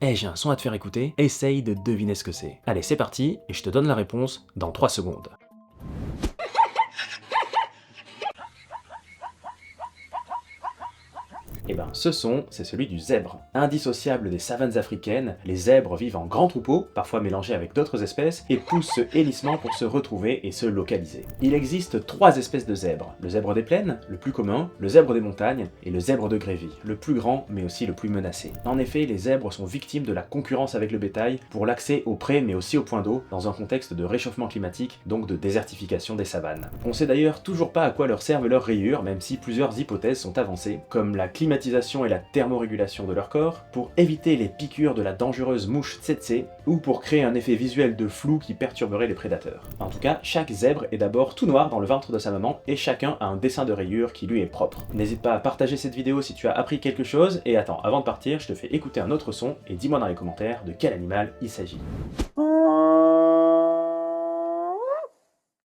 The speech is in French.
Eh, j'ai un son à te faire écouter, essaye de deviner ce que c'est. Allez, c'est parti, et je te donne la réponse dans 3 secondes. Eh ben, ce son, c'est celui du zèbre. Indissociable des savanes africaines, les zèbres vivent en grands troupeaux, parfois mélangés avec d'autres espèces, et poussent ce hélissement pour se retrouver et se localiser. Il existe 3 espèces de zèbres. Le zèbre des plaines, le plus commun, le zèbre des montagnes, et le zèbre de Grévy, le plus grand mais aussi le plus menacé. En effet, les zèbres sont victimes de la concurrence avec le bétail pour l'accès aux prés mais aussi aux points d'eau, dans un contexte de réchauffement climatique, donc de désertification des savanes. On sait d'ailleurs toujours pas à quoi leur servent leurs rayures, même si plusieurs hypothèses sont avancées, comme la climatisation et la thermorégulation de leur corps, pour éviter les piqûres de la dangereuse mouche tsetse, ou pour créer un effet visuel de flou qui perturberait les prédateurs. En tout cas, chaque zèbre est d'abord tout noir dans le ventre de sa maman, et chacun a un dessin de rayure qui lui est propre. N'hésite pas à partager cette vidéo si tu as appris quelque chose, et attends, avant de partir, je te fais écouter un autre son, et dis-moi dans les commentaires de quel animal il s'agit.